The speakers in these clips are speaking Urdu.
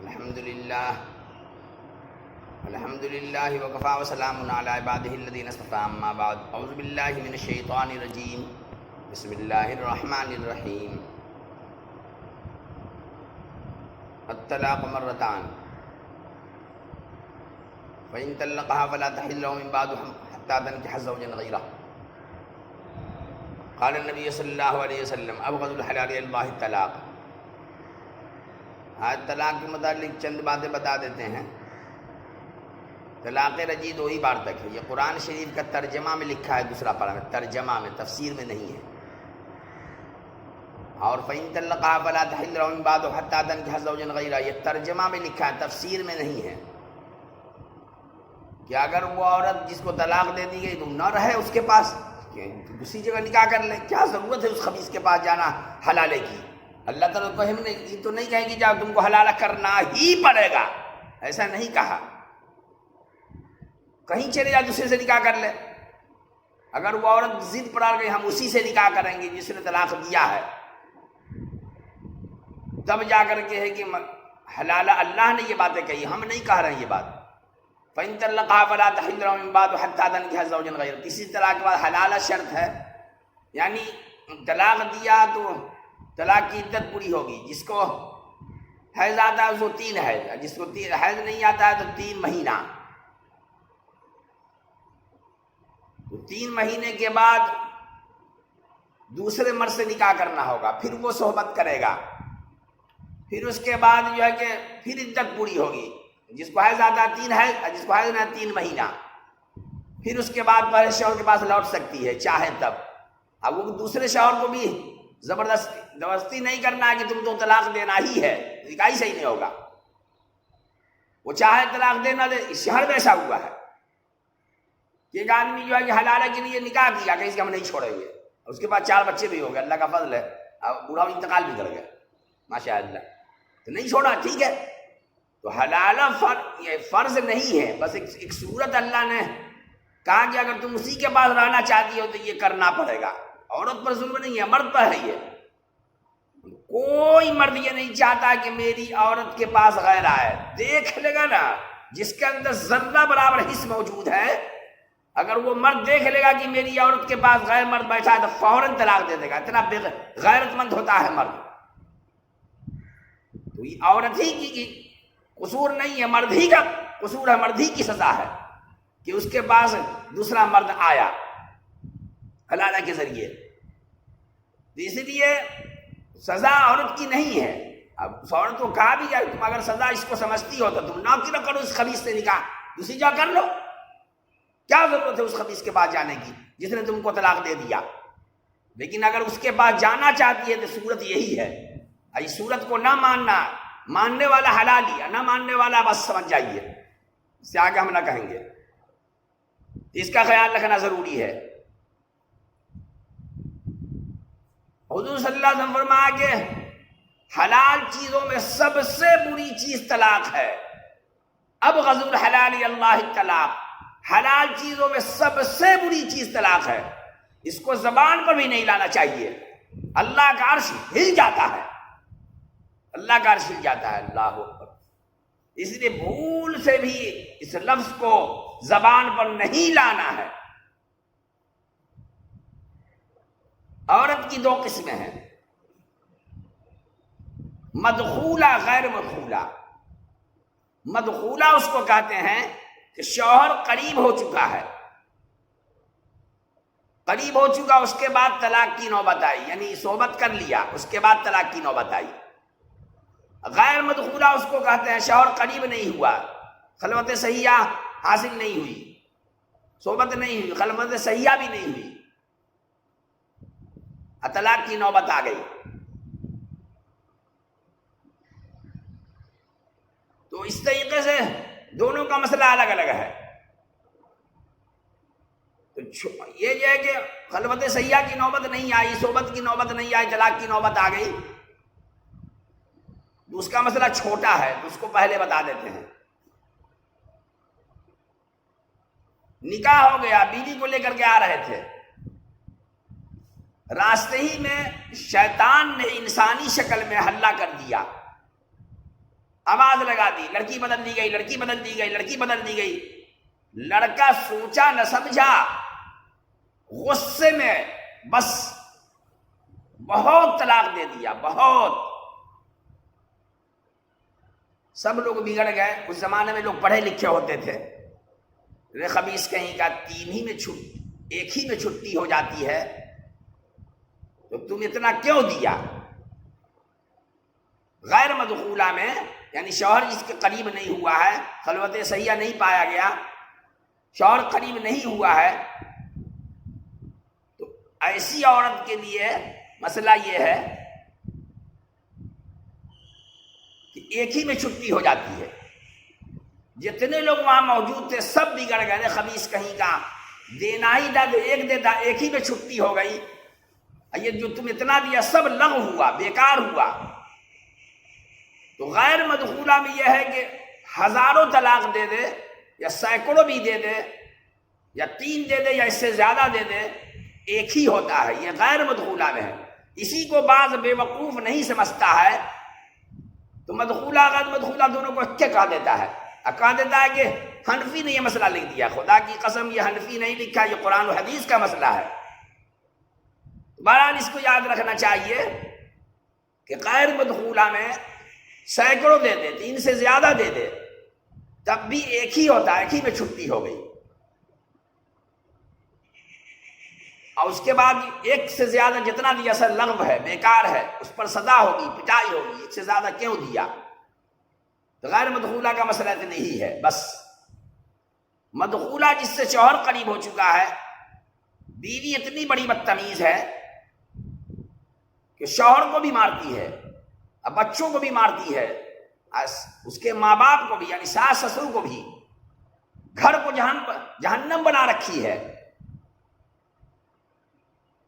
الحمد للہ وکفی وسلام علی عبادہ الذین اصطفی اما بعد اعوذ باللہ من الشیطان الرجیم بسم اللہ الرحمن الرحیم الطلاق مرتان فإن طلقها فلا تحل له من بعد حتى تنكح زوجا غيره قال النبی صلی اللہ علیہ وسلم ابغض الحلال الی اللہ الطلاق۔ آج طلاق کے متعلق چند باتیں بتا دیتے ہیں۔ طلاق رجعی 2 ہی بار تک ہے، یہ قرآن شریف کا ترجمہ میں لکھا ہے، دوسرا پارہ میں ترجمہ میں، تفسیر میں نہیں ہے۔ اور فَإِن طَلَّقَهَا فَلَا تَحِلُّ لَهُ مِن بَعْدُ حَتَّىٰ تَنكِحَ زَوْجًا غَيْرَهُ، یہ ترجمہ میں لکھا ہے، تفسیر میں نہیں ہے کہ اگر وہ عورت جس کو طلاق دے دی گئی تو نہ رہے اس کے پاس، دوسری جگہ نکاح کر لے، کیا ضرورت ہے اس خبیث کے پاس جانا حلالے کی؟ اللہ تعالیٰ کو ہم نے یہ تو نہیں کہیں کہ جاؤ تم کو حلالہ کرنا ہی پڑے گا، ایسا نہیں کہا۔ کہیں چلے جا دوسرے سے نکاح کر لے، اگر وہ عورت ضد پر آ گئی ہم اسی سے نکاح کریں گے جس نے طلاق دیا ہے، تب جا کر کے ہے کہ حلالہ اللہ نے یہ باتیں کہی، ہم نہیں کہہ رہے ہیں یہ بات۔ فَإِن طَلَّقَهَا فَلَا تَحِلُّ لَهُ مِن بَعْدُ حَتَّىٰ تَنكِحَ زَوْجًا غَيْرَهُ، تیسری طلاق کے بعد حلالہ شرط ہے، یعنی طلاق دیا تو طلاق کی عدت پوری ہوگی۔ جس کو حیض آتا ہے اس کو 3 حیض، جس کو حیض نہیں آتا ہے تو 3 مہینہ، تو 3 مہینے کے بعد دوسرے مرد سے نکاح کرنا ہوگا، پھر وہ صحبت کرے گا، پھر اس کے بعد جو ہے کہ پھر عدت پوری ہوگی۔ جس کو حیض آتا ہے 3 حیض، جس کو حیض نہیں 3 مہینہ، پھر اس کے بعد پہلے شوہر کے پاس لوٹ سکتی ہے چاہے تب۔ اب وہ دوسرے شوہر کو بھی زبردستی نہیں کرنا ہے کہ تم تو طلاق دینا ہی ہے، نکاح ہی صحیح نہیں ہوگا۔ وہ چاہے طلاق دینا دے، اس شہر میں ایسا ہوا ہے کہ ایک آدمی جو ہے کہ حلالہ کے لیے نکاح کیا کہ اس کا ہم نہیں چھوڑیں گے، اس کے پاس 4 بچے بھی ہو گئے، اللہ کا فضل ہے، اب بوڑھا انتقال بھی کر گیا ماشاء اللہ، تو نہیں چھوڑا، ٹھیک ہے۔ تو حلالہ یہ فرض نہیں ہے، بس ایک صورت اللہ نے کہا کہ اگر تم اسی کے پاس رہنا چاہتی ہو تو یہ کرنا پڑے گا۔ عورت پر ظلم نہیں ہے، مرد پر ہے۔ یہ کوئی مرد یہ نہیں چاہتا کہ میری عورت کے پاس غیر آئے، دیکھ لے گا نا، جس کے اندر ذرہ برابر حص موجود ہے، اگر وہ مرد دیکھ لے گا کہ میری عورت کے پاس غیر مرد بیٹھا ہے تو فوراً طلاق دے دے گا، اتنا غیرت مند ہوتا ہے مرد۔ تو یہ عورت ہی کی قصور نہیں ہے، مرد ہی کا قصور ہے، مرد ہی کی سزا ہے کہ اس کے پاس دوسرا مرد آیا حلالہ کے ذریعے۔ اس لیے سزا عورت کی نہیں ہے۔ اب اس عورت کو کہا بھی جائے تم اگر سزا اس کو سمجھتی ہو تو تم نہ کرو اس خبیث سے نکاح، دوسری جگہ کر لو، کیا ضرورت ہے اس خبیث کے پاس جانے کی جس نے تم کو طلاق دے دیا۔ لیکن اگر اس کے پاس جانا چاہتی ہے تو صورت یہی ہے، اس صورت کو نہ ماننا، ماننے والا حلال ہی، نہ ماننے والا بس سمجھ جائیے، اس سے آگے ہم نہ کہیں گے۔ اس کا خیال رکھنا ضروری ہے۔ حضور صلی اللہ علیہ وسلم فرمایا کہ حلال چیزوں میں سب سے بری چیز طلاق ہے۔ ابغض الحلال الی اللہ الطلاق، حلال چیزوں میں سب سے بری چیز طلاق ہے۔ اس کو زبان پر بھی نہیں لانا چاہیے، اللہ کا عرش ہل جاتا ہے، اللہ کا عرش ہل جاتا ہے، اللہ اکبر۔ اس لیے بھول سے بھی اس لفظ کو زبان پر نہیں لانا ہے۔ عورت کی 2 قسمیں ہیں، مدخولہ غیر مدخولہ۔ مدخولہ اس کو کہتے ہیں کہ شوہر قریب ہو چکا ہے، قریب ہو چکا، اس کے بعد طلاق کی نوبت آئی، یعنی صحبت کر لیا، اس کے بعد طلاق کی نوبت آئی۔ غیر مدخولہ اس کو کہتے ہیں شوہر قریب نہیں ہوا، خلوت صحیحہ حاصل نہیں ہوئی، صحبت نہیں ہوئی، خلوت صحیحہ بھی نہیں ہوئی، طلاق کی نوبت آ گئی۔ تو اس طریقے سے دونوں کا مسئلہ الگ الگ ہے۔ تو یہ جو ہے کہ خلوت صحیحہ کی نوبت نہیں آئی، صحبت کی نوبت نہیں آئی، طلاق کی نوبت آ گئی، تو اس کا مسئلہ چھوٹا ہے، تو اس کو پہلے بتا دیتے ہیں۔ نکاح ہو گیا، بیوی کو لے کر کے آ رہے تھے، راستے ہی میں شیطان نے انسانی شکل میں حملہ کر دیا، آواز لگا دی، لڑکی بدل دی گئی، لڑکی بدل دی گئی، لڑکی بدل دی گئی. لڑکا سوچا نہ سمجھا، غصے میں بس بہت طلاق دے دیا، بہت. سب لوگ بگڑ گئے. اس زمانے میں لوگ پڑھے لکھے ہوتے تھے. رے خبیث کہیں کا ایک ہی میں چھٹی ہو جاتی ہے تو تم اتنا کیوں دیا؟ غیر مدخولہ میں یعنی شوہر جس کے قریب نہیں ہوا ہے، خلوت صحیحہ نہیں پایا گیا، شوہر قریب نہیں ہوا ہے، تو ایسی عورت کے لیے مسئلہ یہ ہے کہ ایک ہی میں چھٹی ہو جاتی ہے. جتنے لوگ وہاں موجود تھے سب بگڑ گئے. خبیث کہیں کا دینا ہی تھا تو ایک دیتا، ایک ہی میں چھٹی ہو گئی. یہ جو تم اتنا دیا سب لغو ہوا، بیکار ہوا. تو غیر مدخولہ میں یہ ہے کہ ہزاروں طلاق دے دے یا سینکڑوں بھی دے دے یا 3 دے دے یا اس سے زیادہ دے دے، ایک ہی ہوتا ہے. یہ غیر مدخولہ میں ہے. اسی کو بعض بے وقوف نہیں سمجھتا ہے تو مدخولہ غیر مدخولہ دونوں کو کیا کہا دیتا ہے. کہا دیتا ہے کہ حنفی نے یہ مسئلہ لکھ دیا. خدا کی قسم یہ حنفی نہیں لکھا، یہ قرآن و حدیث کا مسئلہ ہے. بہرحال اس کو یاد رکھنا چاہیے کہ غیر مدخولہ میں سینکڑوں دے دے، 3 سے زیادہ دے دے، تب بھی ایک ہی ہوتا ہے، ایک ہی میں چھٹی ہو گئی. اور اس کے بعد ایک سے زیادہ جتنا دیا سر لغو ہے، بیکار ہے، اس پر سزا ہوگی، پٹائی ہوگی. ایک سے زیادہ کیوں دیا؟ تو غیر مدخولہ کا مسئلہ تو نہیں ہے. بس مدخولہ جس سے شوہر قریب ہو چکا ہے، بیوی اتنی بڑی بدتمیز ہے کہ شوہر کو بھی مارتی ہے، اب بچوں کو بھی مارتی ہے، اس کے ماں باپ کو بھی یعنی ساس سسر کو بھی، گھر کو جہنم بنا رکھی ہے.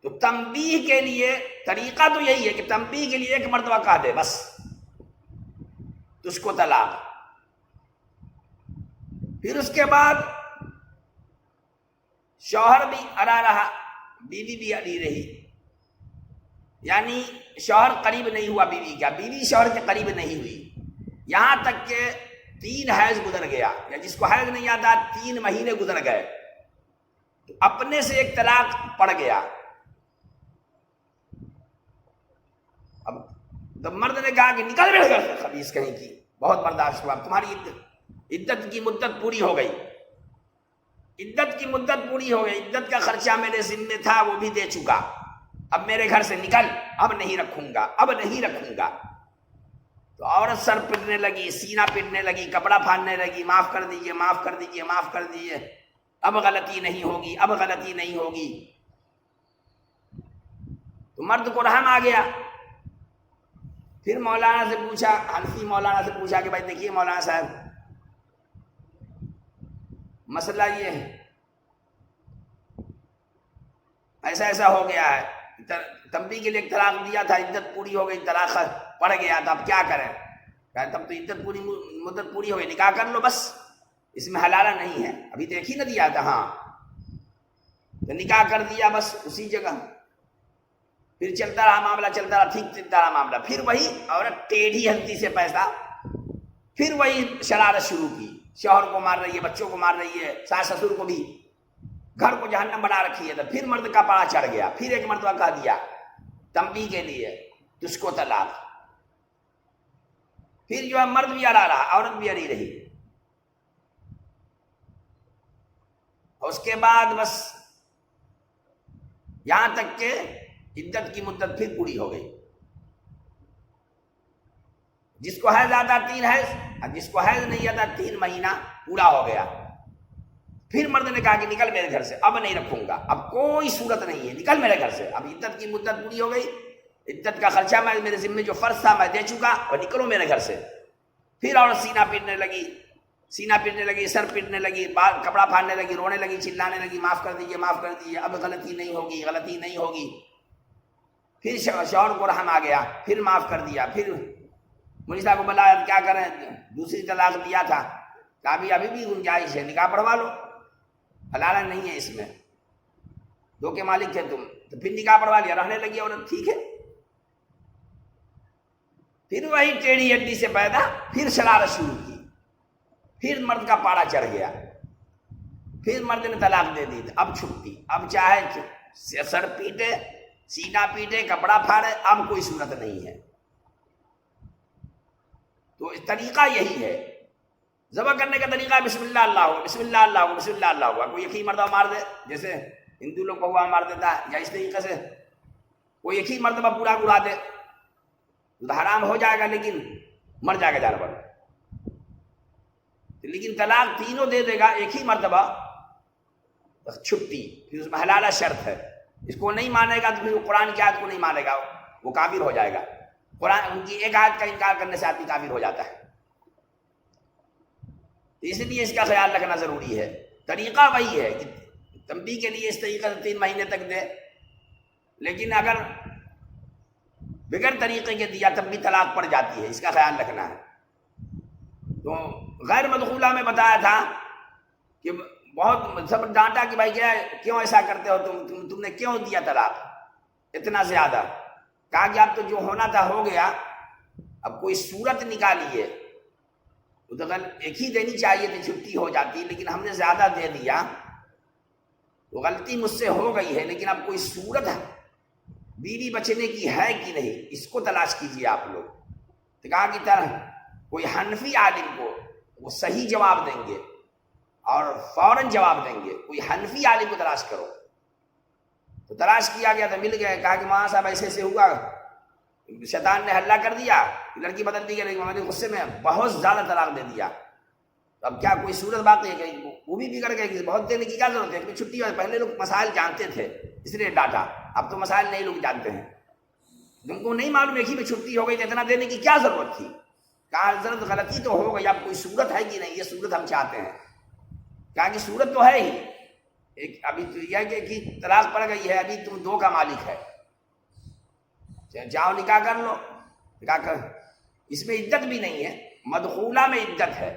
تو تنبیہ کے لیے طریقہ تو یہی ہے کہ تنبیہ کے لیے ایک مرتبہ کہہ دے بس تجھ کو طلاق. پھر اس کے بعد شوہر بھی اڑا رہا، بیوی بھی اڑی رہی. یعنی شوہر قریب نہیں ہوا بیوی کا، بیوی شوہر کے قریب نہیں ہوئی، یہاں تک کہ 3 حیض گزر گیا، یا جس کو حیض نہیں آتا 3 مہینے گزر گئے، تو اپنے سے ایک طلاق پڑ گیا. اب تو مرد نے کہا کہ نکل میرے گھر سے، خبیث کہیں کی، بہت برداشت ہوا، تمہاری عدت کی مدت پوری ہو گئی، عدت کی مدت پوری ہو گئی، عدت کا خرچہ میرے ذمہ تھا وہ بھی دے چکا، اب میرے گھر سے نکل، اب نہیں رکھوں گا، اب نہیں رکھوں گا. تو عورت سر پٹنے لگی، سینہ پٹنے لگی، کپڑا پھاڑنے لگی، معاف کر دیجئے، معاف کر دیجئے، معاف کر دیجئے، اب غلطی نہیں ہوگی، اب غلطی نہیں ہوگی. تو مرد کو رحم آ گیا. پھر مولانا سے پوچھا، حنفی مولانا سے پوچھا کہ بھائی دیکھیے مولانا صاحب مسئلہ یہ ہے، ایسا ایسا ہو گیا ہے، تنبیہ کے لیے ایک طلاق دیا تھا، عدت پوری ہو گئی، طلاق پڑ گیا تھا، اب کیا کریں؟ کہا تب تو عدت پوری مدت پوری ہو گئی، نکاح کر لو بس، اس میں حلالہ نہیں ہے، ابھی دیکھ ہی نہ دیا تھا. ہاں تو نکاح کر دیا بس اسی جگہ. پھر چلتا رہا معاملہ، چلتا رہا، ٹھیک چلتا رہا معاملہ. پھر وہی عورت ٹیڑھی ہلتی سے پیسہ، پھر وہی شرارت شروع کی، شوہر کو مار رہی ہے، بچوں کو مار رہی ہے، ساس سسر کو بھی، گھر کو جہنم بنا رکھی ہے. تو پھر مرد کا پاڑا چڑھ گیا، پھر ایک مرتبہ کہہ دیا تنبیہ کے لیے تجھ کو طلاق. پھر جو ہے مرد بھی اڑا رہا، عورت بھی اڑی رہی. اور اس کے بعد بس یہاں تک کہ عدت کی مدت پھر پوری ہو گئی. جس کو حیض آتا 3 حیض، اور جس کو حیض نہیں آتا 3 مہینہ پورا ہو گیا. پھر مرد نے کہا کہ نکل میرے گھر سے، اب نہیں رکھوں گا، اب کوئی صورت نہیں ہے، نکل میرے گھر سے، اب عدت کی مدت پوری ہو گئی، عدت کا خرچہ میں میرے ذمہ جو فرض تھا میں دے چکا، اور نکلو میرے گھر سے. پھر عورت سینہ پیٹنے لگی، سینہ پیٹنے لگی، سر پیٹنے لگی، کپڑا پھاڑنے لگی، رونے لگی، چلانے لگی، معاف کر دیجیے، معاف کر دیجیے، اب غلطی نہیں ہوگی، غلطی نہیں ہوگی. پھر شوہر کو رحم آ گیا، پھر معاف کر دیا. پھر مجھے صاحب کو بلایا کیا کریں، دوسری طلاق دیا تھا، کہا ابھی بھی گنجائش ہے، نکاح پڑھوا لو، حلالہ نہیں ہے اس میں، دو کے مالک تھے تم. تو پھر نکاح پڑھوا لیا، رہنے لگی عورت، ٹھیک ہے. پھر وہی ٹیڑھی ہڈی سے پیدا، پھر شرارت شروع کی، پھر مرد کا پاڑا چڑھ گیا، پھر مرد نے طلاق دے دی، اب چھٹی، اب چاہے سر پیٹے، سینہ پیٹے، کپڑا پھاڑے، اب کوئی صورت نہیں ہے۔ تو طریقہ یہی ہے، ذبح کرنے کا طریقہ بسم اللہ اللہ ہو، بسم اللہ اللہ ہو، بسم اللہ اللہ ہوا۔ کوئی ایک ہی مرتبہ مار دے، جیسے ہندو لوگ پہوا مار دیتا ہے، یا اس طریقے سے کوئی ایک ہی مرتبہ پورا اڑا دے تو حرام ہو جائے گا، لیکن مر جائے گا جانور۔ لیکن طلاق تینوں دے دے گا ایک ہی مرتبہ، چھٹی، پھر اس میں حلالہ شرط ہے، اس کو نہیں مانے گا تو پھر قرآن کی آیت کو نہیں مانے گا، وہ کافر ہو جائے گا۔ قرآن ان کی ایک آیت کا انکار کرنے سے آدمی کافر ہو جاتا ہے۔ اس لیے اس کا خیال رکھنا ضروری ہے۔ طریقہ وہی ہے کہ تنبیہ کے لیے اس طریقے سے 3 مہینے تک دے، لیکن اگر بغیر طریقے کے دیا تب بھی طلاق پڑ جاتی ہے، اس کا خیال رکھنا ہے۔ تو غیر مدخولہ میں بتایا تھا کہ بہت سب ڈانٹا کہ بھائی کیوں ایسا کرتے ہو، تم نے کیوں دیا طلاق اتنا زیادہ؟ کہا کہ اب تو جو ہونا تھا ہو گیا، اب کوئی صورت نکالیے، تو ایک ہی دینی چاہیے تھی، چھٹی ہو جاتی، لیکن ہم نے زیادہ دے دیا، تو غلطی مجھ سے ہو گئی ہے، لیکن اب کوئی صورت بیوی بچنے کی ہے کہ نہیں، اس کو تلاش کیجیے آپ لوگ۔ تو کہا کہ کوئی حنفی عالم کو وہ صحیح جواب دیں گے اور فوراً جواب دیں گے، کوئی حنفی عالم کو تلاش کرو۔ تو تلاش کیا گیا تو مل گئے، کہا کہ مولانا صاحب ایسے ایسے ہوا، شیطان نے حلہ کر دیا، لڑکی بدل دی گئی، لیکن میں نے غصے میں بہت زیادہ طلاق دے دیا، تو اب کیا کوئی صورت باقی ہے؟ کہ وہ بھی بگڑ گئے، کہ بہت دینے کی کیا ضرورت ہے، کہ چھٹی ہو، پہلے لوگ مسائل جانتے تھے اس لیے ڈانٹا، اب تو مسائل نہیں لوگ جانتے ہیں، تم کو نہیں معلوم ایک ہی میں چھٹی ہو گئی تو اتنا دینے کی کیا ضرورت تھی؟ کہا حضرت غلطی تو ہو گئی، اب کوئی صورت ہے کہ نہیں، یہ صورت ہم چاہتے ہیں۔ کہا کہ صورت تو ہے ہی، ایک ابھی تو یہ ہے کہ طلاق پڑ گئی ہے، ابھی تم 2 کا مالک ہے، جاؤ نکاح کر لو۔ نکاح کر، اس میں عدت بھی نہیں ہے، مدخولہ میں عدت ہے،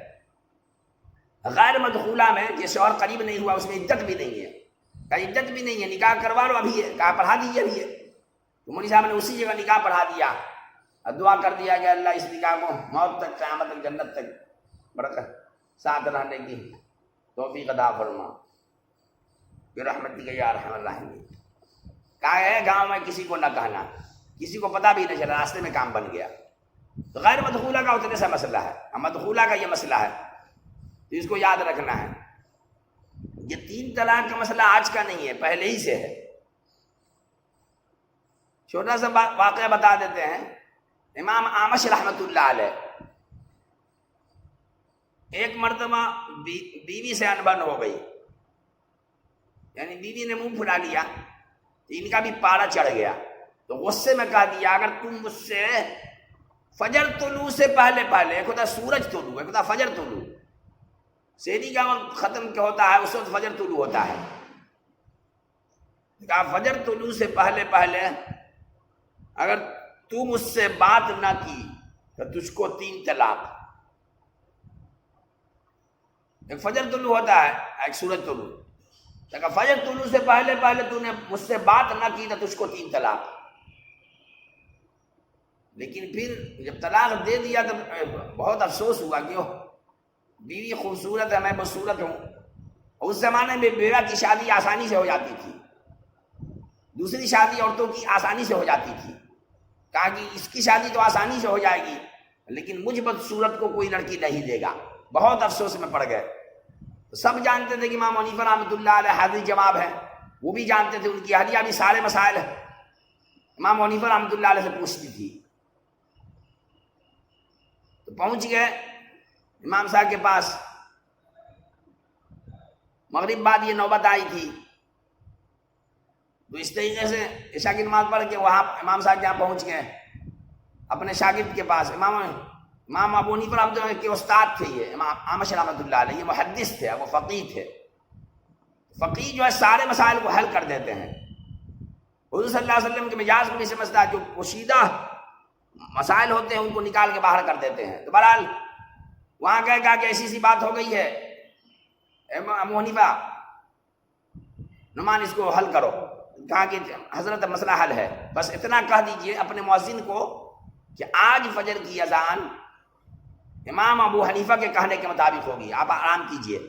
غیر مدخولہ میں جیسے اور قریب نہیں ہوا اس میں عدت بھی نہیں ہے۔ کہا عدت بھی نہیں ہے، نکاح کروا لو ابھی ہے، کہا پڑھا دیجیے ابھی ہے۔ تو مولوی صاحب نے اسی جگہ نکاح پڑھا دیا اور دعا کر دیا کہ اللہ اس نکاح کو موت تک، قیامت تک، جنت تک برکت ساتھ رہنے کی توفیق عطا فرما برحمتک یا ارحم الراحمین۔ کہا ہے گاؤں میں کسی کو نہ کہنا، کسی کو پتہ بھی نہیں چلا، راستے میں کام بن گیا۔ تو غیر مدخولہ کا اتنے سا مسئلہ ہے، مدخولہ کا یہ مسئلہ ہے، تو اس کو یاد رکھنا ہے۔ یہ 3 طلاق کا مسئلہ آج کا نہیں ہے، پہلے ہی سے ہے۔ چھوٹا سا واقعہ بتا دیتے ہیں، امام اعمش رحمۃ اللہ علیہ ایک مرتبہ بیوی سے انبن ہو گئی، یعنی بیوی نے منہ پھلا لیا، ان کا بھی پارا چڑھ گیا، تو غصے میں کہا دیا اگر تم مجھ سے فجر طلوع سے پہلے ایک ہوتا سورج طلوع، ایک ہوتا فجر طلوع، سحری کا وقت ختم کیا ہوتا ہے، اس وقت فجر طلوع ہوتا ہے، کہا فجر طلوع سے پہلے اگر تو مجھ سے بات نہ کی تو تجھ کو 3 طلاق۔ ایک فجر طلوع ہوتا ہے، ایک سورج طلوع، تو فجر طلوع سے پہلے تو نے مجھ سے بات نہ کی تو تجھ کو 3 طلاق۔ لیکن پھر جب طلاق دے دیا تو بہت افسوس ہوا کہ بیوی خوبصورت ہے، میں بدصورت ہوں۔ اس زمانے میں بیوہ کی شادی آسانی سے ہو جاتی تھی، دوسری شادی عورتوں کی آسانی سے ہو جاتی تھی، کہا کہ اس کی شادی تو آسانی سے ہو جائے گی، لیکن مجھ بدصورت کو کوئی لڑکی نہیں دے گا۔ بہت افسوس میں پڑ گئے۔ سب جانتے تھے کہ امام حنیفہ رحمۃ اللہ علیہ حاضر جواب ہے، وہ بھی جانتے تھے، ان کی اہلیہ بھی سارے مسائل امام حنیفہ رحمۃ اللہ علیہ سے پوچھتی تھی۔ تو پہنچ گئے امام صاحب کے پاس، مغرب بعد یہ نوبت آئی تھی، تو اس طریقے سے عشاء کی نماز پڑھ کے وہاں امام صاحب جہاں پہنچ گئے اپنے شاگرد کے پاس، امام ابو حنیفہ رحمۃ اللہ کے استاد تھے یہ امام اعمش رحمۃ اللہ علیہ، یہ محدث تھے، وہ فقیہ تھے۔ فقیہ جو ہے سارے مسائل کو حل کر دیتے ہیں، حضور صلی اللہ علیہ وسلم کے مزاج کو بھی سمجھتا ہے، جو پوشیدہ مسائل ہوتے ہیں ان کو نکال کے باہر کر دیتے ہیں۔ تو بہرحال وہاں کہا کہ ایسی سی بات ہو گئی ہے ابو حنیفہ، نعمان اس کو حل کرو۔ کہا کہ حضرت مسئلہ حل ہے، بس اتنا کہہ دیجئے اپنے مؤذن کو کہ آج فجر کی اذان امام ابو حنیفہ کے کہنے کے مطابق ہوگی، آپ آرام کیجئے۔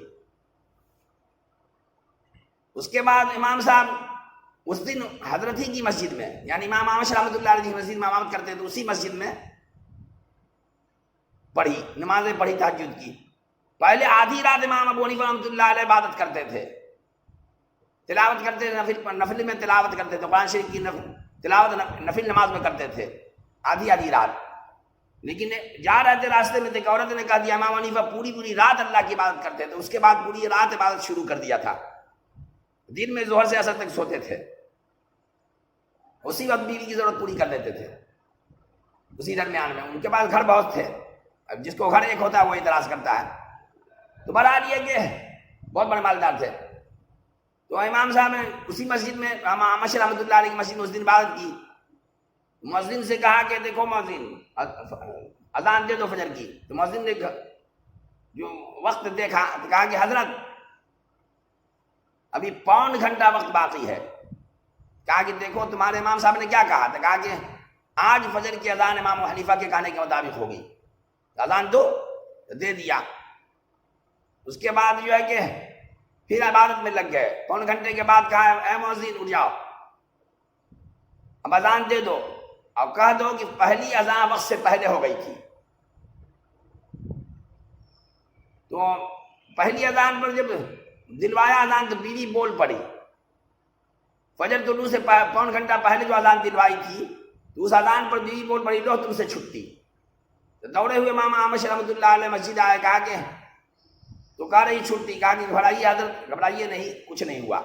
اس کے بعد امام صاحب اس دن حضرت ہی کی مسجد میں، یعنی امام احمد رحمۃ اللہ علیہ کی مسجد میں امامت کرتے تھے، اسی مسجد میں پڑھی، نمازیں پڑھی تہجد کی۔ پہلے آدھی رات امام ابو حنیفہ رحمۃ اللہ علیہ عبادت کرتے تھے، تلاوت کرتے تھے، نفل میں تلاوت کرتے تھے، قرآن شریف کی تلاوت نفل نماز میں کرتے تھے آدھی رات۔ لیکن جا رہے تھے راستے میں، ایک عورت نے کہا دیا امام حنیفہ پوری رات اللہ کی عبادت کرتے تھے، اس کے بعد پوری رات عبادت شروع کر دیا تھا، دن میں ظہر سے عصر تک سوتے تھے، اسی وقت بیوی کی ضرورت پوری کر لیتے تھے اسی درمیان میں۔ ان کے پاس گھر بہت تھے، اب جس کو گھر ایک ہوتا ہے وہ اعتراض کرتا ہے۔ تو بہرحال یہ کہ بہت بڑے مالدار تھے۔ تو امام صاحب نے اسی مسجد میں احمد رحمۃ اللہ علیہ کی مسجد میں اس دن عبادت کی۔ مؤذن سے کہا کہ دیکھو مؤذن اذان دے دو فجر کی۔ تو مؤذن نے جو وقت دیکھا تو کہا کہ حضرت ابھی پون گھنٹہ وقت باقی ہے۔ کہا کہ دیکھو تمہارے امام صاحب نے کیا کہا تھا، کہا کہ آج فجر کی اذان امام حنیفہ کے کہنے کے مطابق ہوگی، اذان دو، دے دیا۔ اس کے بعد جو ہے کہ پھر عبادت میں لگ گئے۔ پون گھنٹے کے بعد کہا اے مؤذن اٹھ جاؤ، اب اذان دے دو اور کہہ دو کہ پہلی اذان وقت سے پہلے ہو گئی تھی۔ تو پہلی اذان پر جب دلوایا اذان تو بیوی بول پڑی، فجر طلوع سے پون گھنٹہ پہلے جو اذان دلوائی تھی تو اس اذان پر بیوی بول پڑی لو تم سے چھٹی۔ تو دوڑے ہوئے امام احمد رحمۃ اللہ علیہ مسجد آئے، کہا کہ تو کہہ رہی چھٹی، کہا کہ گھبرائیے حضرت، گھبرائیے نہیں، کچھ نہیں ہوا،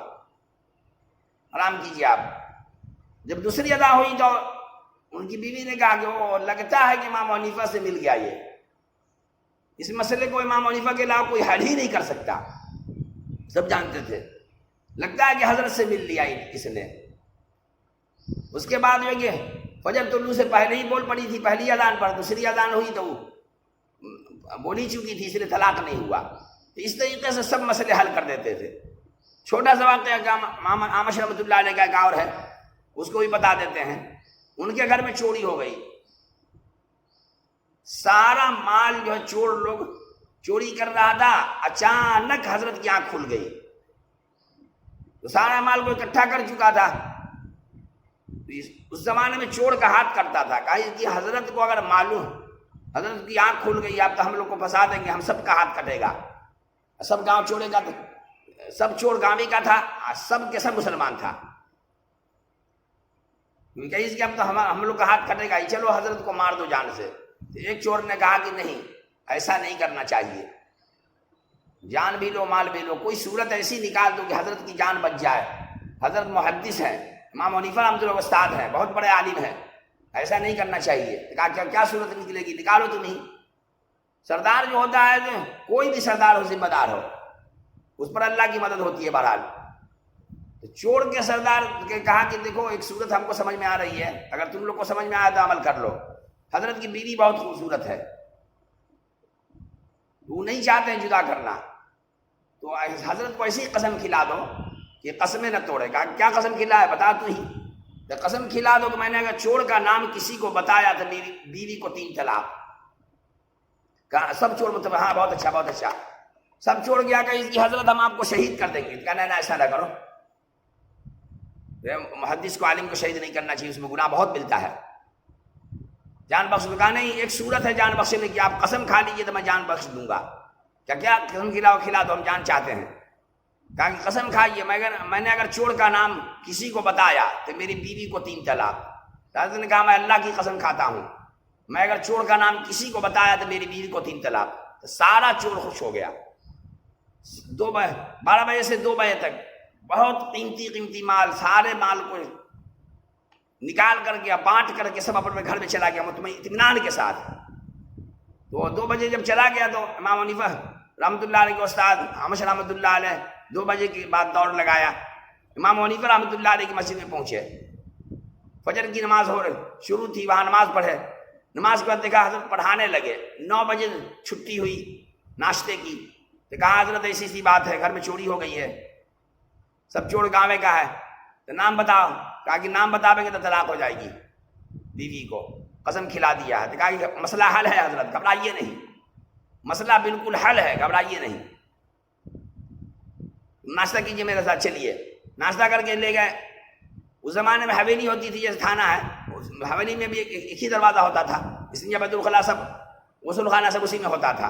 آرام کیجیے آپ۔ جب دوسری ادا ہوئی تو ان کی بیوی نے کہا کہ وہ لگتا ہے کہ امام حنیفہ سے مل گیا، یہ اس مسئلے کو امام حنیفہ کے علاوہ کوئی حل ہی نہیں کر سکتا، سب جانتے تھے، لگتا ہے کہ حضرت سے مل لیا اس نے۔ اس کے بعد جو کہ فجر طلوع سے پہلے ہی بول پڑی تھی پہلی اذان پر، دوسری اذان ہوئی تو وہ بول ہی چکی تھی، اس لیے طلاق نہیں ہوا۔ تو اس طریقے سے سب مسئلے حل کر دیتے تھے۔ چھوٹا سا واقعہ احمد رحمۃ اللہ علیہ کا ایک اور ہے، اس کو بھی بتا دیتے ہیں۔ ان کے گھر میں چوری ہو گئی، سارا مال جو ہے چور لوگ چوری کر رہا تھا، اچانک حضرت کی آنکھ کھل گئی، تو سارا مال کو اکٹھا کر چکا تھا۔ اس زمانے میں چور کا ہاتھ کٹتا تھا، کہا کہ حضرت کو اگر معلوم حضرت کی آنکھ کھل گئی اب تو ہم لوگ کو پھنسا دیں گے، ہم سب کا ہاتھ کٹے گا۔ سب گاؤں چورے کا تھا، سب چور گاوی کا تھا، سب کے سب مسلمان تھا، کہیں اس کے اب تو ہم لوگ کا ہاتھ کٹے گا ہی، چلو حضرت کو مار دو جان سے۔ ایک چور نے کہا کہ نہیں، ایسا نہیں کرنا چاہیے، جان بھی لو مال بھی لو، کوئی صورت ایسی نکال دو کہ حضرت کی جان بچ جائے۔ حضرت محدث ہے، امام حنیفہ رحمۃ اللہ استاد ہے، بہت بڑے عالم ہیں، ایسا نہیں کرنا چاہیے۔ کہا کیا صورت نکلے گی، نکالو تم ہی۔ سردار جو ہوتا ہے، کوئی بھی سردار ہو، ذمہ دار ہو، اس پر اللہ کی مدد ہوتی ہے۔ بہرحال تو چور کے سردار کے کہا کہ دیکھو ایک صورت ہم کو سمجھ میں آ رہی ہے، اگر تم لوگ کو سمجھ میں آیا تو عمل کر لو۔ حضرت کی بیوی بہت خوبصورت ہے، وہ نہیں چاہتے ہیں جدا کرنا، تو حضرت کو ایسی قسم کھلا دو کہ قسمیں نہ توڑے۔ کہا کیا قسم کھلا ہے بتا تو ہی۔ تو قسم کھلا دو کہ میں نے اگر چور کا نام کسی کو بتایا تو میری بیوی کو 3 طلاق۔ کہا سب چور مطلب ہاں بہت اچھا بہت اچھا، سب چھوڑ گیا کہ اس کی حضرت ہم آپ کو شہید کر دیں گے۔ کہنا نہ ایسا نہ کرو، محدث کو عالم کو شہید نہیں کرنا چاہیے، اس میں گناہ بہت ملتا ہے۔ جان بخش دو، کہا نہیں ایک صورت ہے جان بخشنے کی، آپ قسم کھا لیجیے تو میں جان بخش دوں گا۔ کیا قسم کھلا دو، ہم جان چاہتے ہیں۔ کہا کہ قسم کھائیے، میں نے اگر چور کا نام کسی کو بتایا تو میری بیوی کو 3 طلاق۔ حضرت نے کہا میں اللہ کی قسم کھاتا ہوں، میں اگر چور کا نام کسی کو بتایا تو میری بیوی کو 3 طلاق۔ تو سارا چور خوش ہو گیا۔ 12 بجے سے 2 بجے تک بہت قیمتی مال، سارے مال کو نکال کر کے بانٹ کر کے سب اپنے گھر میں چلا گیا مطمئن اطمینان کے ساتھ۔ تو 2 بجے جب چلا گیا تو امام حنیفہ رحمۃ اللہ علیہ کے استاد احمد رحمۃ اللہ علیہ 2 بجے کے بعد دوڑ لگایا، امام حنیفہ رحمۃ اللہ علیہ کی مسجد میں پہنچے۔ فجر کی نماز شروع تھی، وہاں نماز پڑھے، نماز کے بعد دیکھا حضرت پڑھانے لگے۔ 9 بجے چھٹی ہوئی ناشتے کی، تو کہا حضرت ایسی بات ہے، گھر میں چوری ہو گئی ہے، سب چور گاوے کا ہے، تو نام بتاؤ۔ کہا کہ نام بتا دیں گے تو طلاق ہو جائے گی بیوی کو۔ قسم کھلا دیا ہے. تو کہا کہ مسئلہ حل ہے حضرت، گھبرائیے نہیں، مسئلہ بالکل حل ہے، گھبرائیے نہیں. ناشتہ کیجیے میرے ساتھ، چلیے. ناشتہ کر کے لے گئے. اس زمانے میں حویلی ہوتی تھی جیسے تھانہ ہے، حویلی میں بھی ایک ہی دروازہ ہوتا تھا، استنجا بیت الخلاء سب، غسل خانہ سب اسی میں ہوتا تھا.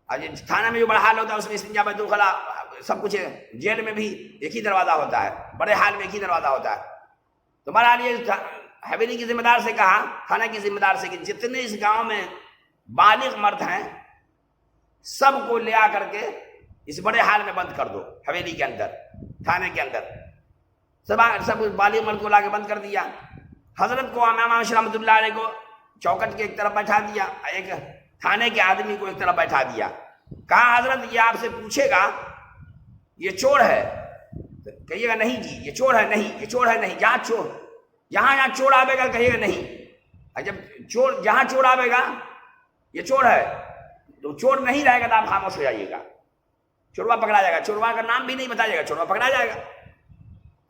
اور تھانہ میں جو بڑا حال ہوتا ہے اس میں استنجا بیت الخلاء سب کچھ ہے. جیل میں بھی ایک ہی دروازہ ہوتا ہے، بڑے حال میں ایک ہی دروازہ ہوتا ہے. تو بہرحال یہ حویلی کی ذمہ دار سے کہا، تھانہ کی ذمہ دار سے کہ جتنے اس گاؤں میں بالغ مرد ہیں سب کو لے آ کر کے اس بڑے حال میں بند کر دو، حویلی کے اندر، تھانے کے اندر. سب بالغ مرد کو لا کے بند کر دیا. حضرت کو امام احمد رحمۃ اللہ علیہ کو چوکٹ کے ایک طرف بیٹھا دیا، ایک تھانے کے آدمی کو ایک طرف بیٹھا دیا. کہا حضرت یہ آپ سے پوچھے گا یہ چور ہے، کہیے گا نہیں جی یہ چور ہے، نہیں یہ چور ہے نہیں. جہاں چور آئے گا کہیے گا نہیں. جب جہاں چور آئے گا یہ چور ہے، تو چور نہیں رہے گا تو آپ خاموش ہو جائیے گا. چوروا پکڑا جائے گا، چوروا کا نام بھی نہیں بتائیے گا، چوروا پکڑا جائے گا.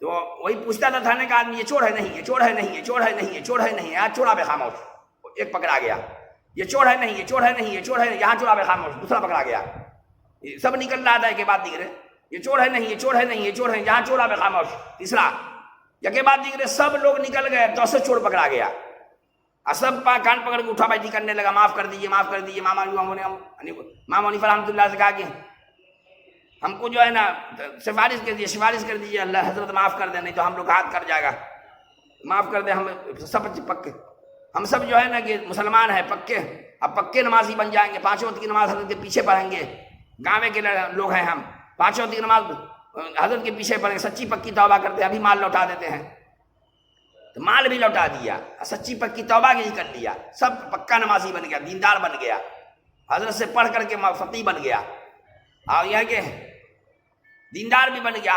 تو وہی پوچھتا تھا تھانے کا آدمی، یہ چور ہے نہیں، یہ چور ہے نہیں، یہ چور ہے نہیں، یہ چور ہے نہیں. یہاں چورا پہ خاموش، ایک پکڑا گیا. یہ چور ہے نہیں، یہ چور ہے نہیں، یہ چور ہے نہیں. یہاں چورا پہ خاموش، دوسرا پکڑا گیا. سب نکل رہا تھا کہ بات دیکھ رہے، یہ چور ہے نہیں، یہ چور ہے نہیں، یہ چور ہے. یہاں چورا پہ خاموش، تیسرا یہ بات دیکھ رہے. سب لوگ نکل گئے تو سے چور پکڑا گیا. سب کان پکڑ کے اٹھا بیٹھی کرنے لگا، معاف کر دیجیے، معاف کر دیجیے. امام حنیفہ رحمۃ اللہ سے کہا کہ ہم کو جو ہے نا سفارش کر دیجیے، اللہ حضرت معاف کر دیں، نہیں تو ہم لوگ ہاتھ کر جائے گا، معاف کر دیں. ہم سب پکے، ہم سب جو ہے نا کہ مسلمان ہیں پکے، اب پکے نمازی بن جائیں گے. 5 وقت کی نماز حضرت کے پیچھے پڑھیں گے. گاوے کے لوگ ہیں ہم، 5 وقت کی نماز حضرت کے پیچھے پڑھیں گے. سچی پکی توبہ کرتے ہیں، ابھی مال لوٹا دیتے ہیں. تو مال بھی لوٹا دیا، سچی پکی توبہ کی کر لیا. سب پکا نمازی بن گیا، دیندار بن گیا، حضرت سے پڑھ کر کے فقیہ بن گیا. اور یہ کہ دیندار بھی بن گیا،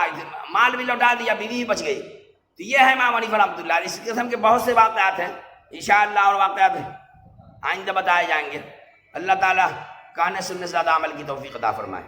مال بھی لوٹا دیا، بیوی بھی بچ گئی. تو یہ ہے امام حنیفہ رحمۃ اللہ. اس قسم کے بہت سے واقعات ہیں انشاءاللہ، اور واقعات آئندہ بتائے جائیں گے. اللہ تعالیٰ کہنے سننے سے زیادہ عمل کی توفیق عطا فرمائے.